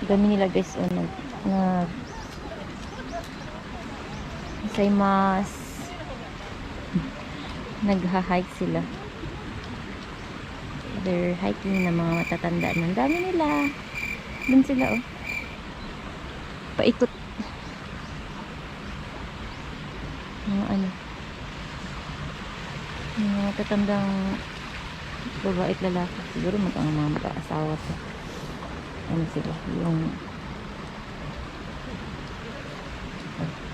Dami nila guys, say mas nagha-hike sila. They're hiking na mga matatanda. Ang dami nila. Dun sila oh. Paikot. Mga ano. Mga matatandang babae at lalaki. Siguro mga mag-aasawa to. Ano sila? Yung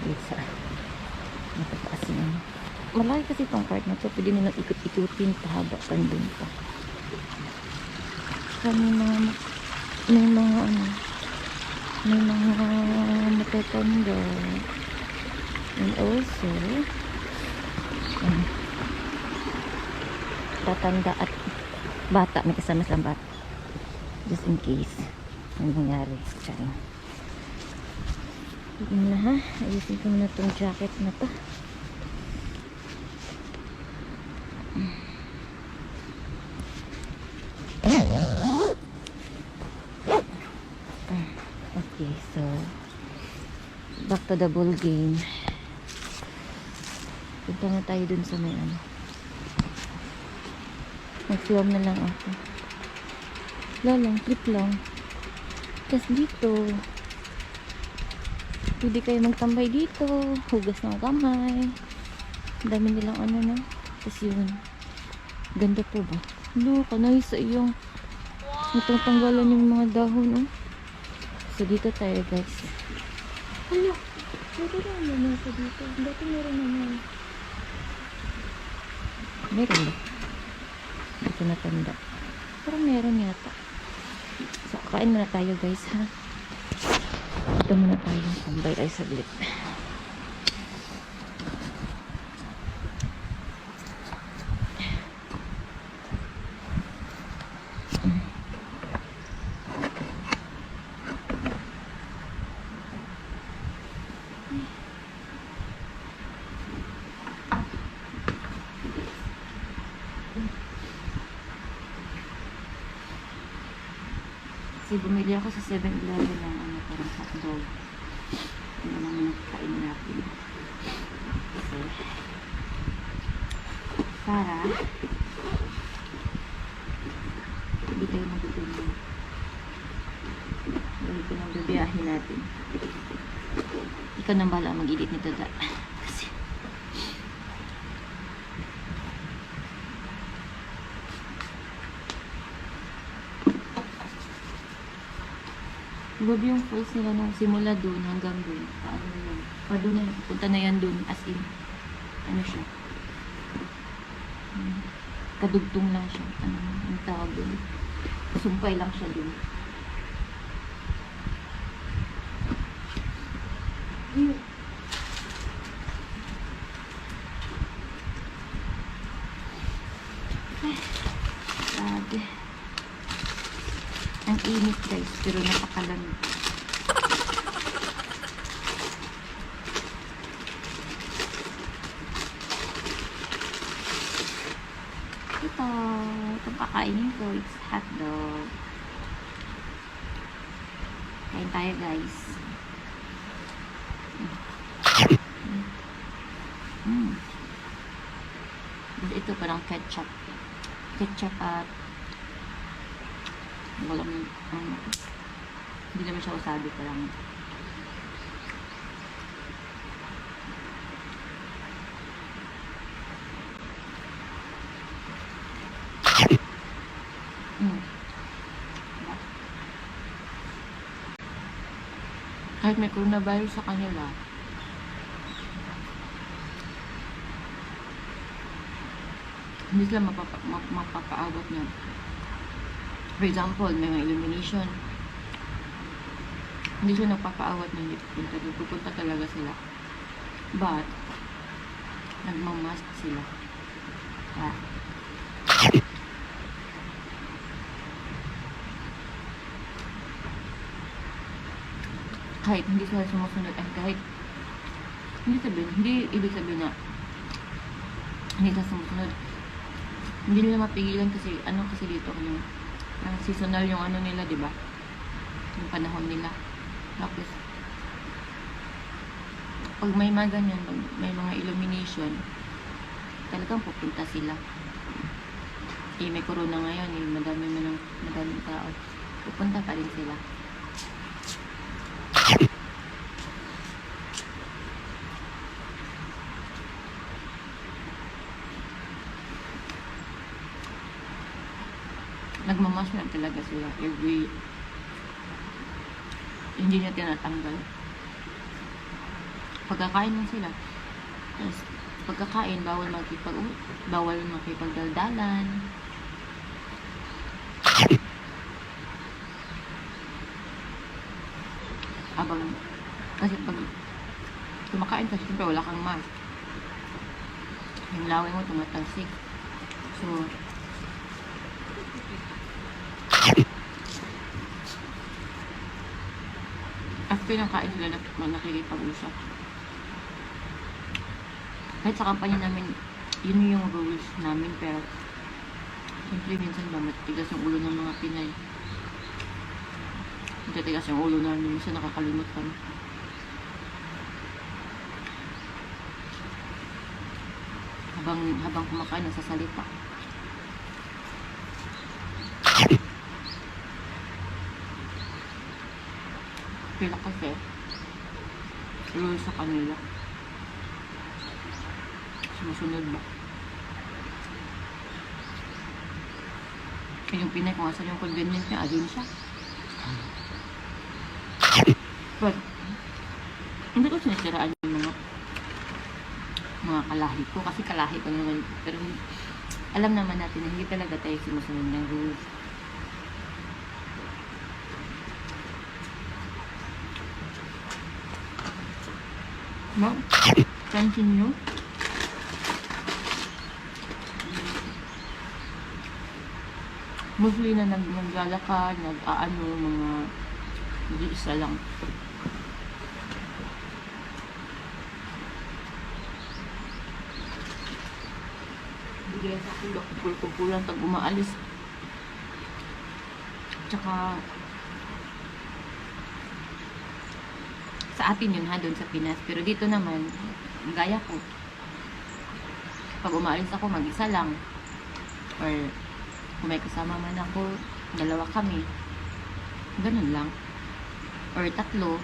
isa. Matataas na. Malaki kasi itong part na to. Pwede nilang ikot-ikutin. Pahaba pa dun pa. May mga matatanda. And also tatanda at bata, may kasama silang bata just in case ano nangyari. Charing. Tignan na ha, ayusin ko na itong jacket na to. Okay, so back to the ball game. Punta na tayo dun sa may ano. Nag-film na lang ako. Wala lang, trip lang. Tapos dito, pwede kayo magtambay dito. Hugas ng kamay. Dami nilang ano na. Tapos yun. Ganda po ba? Look, kanay sa iyong natanggalan yung mga dahon. Oh. So dito tayo guys. Hala, pwede na naman sa dito. Dati meron naman. Meron ba? Dito natanda. Parang meron yata. So kain muna tayo guys ha. Ito muna tayo. Tambay tayo saglit. Kasi bumili ako sa 7-Eleven ng ano, parang hotdog. Ano naman ang kain natin. Kasi para hindi tayo magtutunan. Dahil ito nang bibiyahin natin. Ikaw nang bahala mag-edit nito da. Kasi grabe yung falls nila nung simula doon hanggang doon. Paano yun? Doon na, punta na yan doon. As in, ano siya? Kadugtong lang siya. Ano yung tawag doon? Sumpay lang siya doon. Grabe. Ang init guys, pero napakalamig. Itong kakainin ko, it's hotdog. Kain tayo guys. Ito parang ketchup at walang hindi naman siya wasabi, parang kahit may coronavirus sa kanila, hindi sila mapapaawat niya. For example, may mga illumination, hindi sila nagpapaawat na hindi pupunta talaga sila. But nagmamask sila. Kahit hindi sila sumusunod, kahit hindi ibig sabihin na hindi sila sumusunod, hindi nila mapigilan kasi ano kasi dito yung seasonal yung ano nila, di ba? yung panahon nila. Tapos, pag may mga ganyan, may mga illumination, talagang pupunta sila. Eh, may corona ngayon, eh, madaming tao. Pupunta pa rin sila. Nagmamask na talaga sila every, hindi niya tinatanggal. Pagkakain lang sila. Tapos, pagkakain, bawal makipagdaldalan. Kasi pag kumakain ka, syempre wala kang mask. Yung laway mo tumatalsik. So, after ng kain sila nakikipag-usap. Kahit sa kampanya namin, yun yung rules namin, pero siyempre minsan ba matigas yung ulo ng mga Pinay. Matigas yung ulo namin, minsan nakakalimot kami. Habang kumakain, nasasalita. Pila kasi rule sa kanila. Sumusunod ba? Kaya yung Pinay, kung asan yung convenience niya, adin siya. But, hindi ko sinisiraan yung mga kalahi ko. Kasi kalahi ko naman. Pero alam naman natin na hindi talaga tayo sumusunod ng rules. No? Continue. Mostly na naglalakad, nag-aano, mga isa lang. Bigyan sa akin, kumpul-kumpulan, tag umaalis. Tsaka, sa atin yun ha, doon sa Pinas. Pero dito naman, gaya ko. Pag umaalis ako, mag-isa lang. Or, kung may kasama man ako, dalawa kami. Ganun lang. Or tatlo.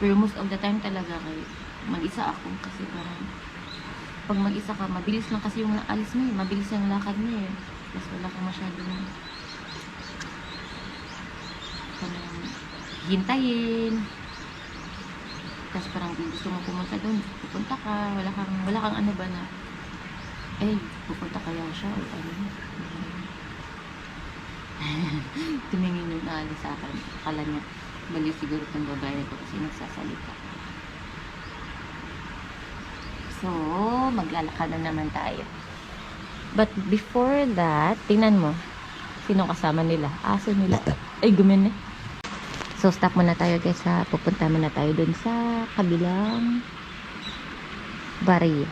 Pero most of the time talaga mag-isa ako. Kasi parang, pag mag-isa ka, mabilis lang kasi yung alis mo eh. Mabilis yung lakad mo eh. Tapos wala kang masyadong hintayin. Tapos parang gusto mo pumunta doon, pupunta ka, wala kang ano ba na, pupunta kaya siya o ano. Tumingin yung naalis sa akin. Akala niya, bali siguro itong babae ko kasi nagsasalita. So, maglalakad na naman tayo. But before that, tingnan mo, sino kasama nila? Aso nila. Ay, gumin eh. So, stop muna tayo guys ha. Pupunta muna tayo dun sa kabilang barya.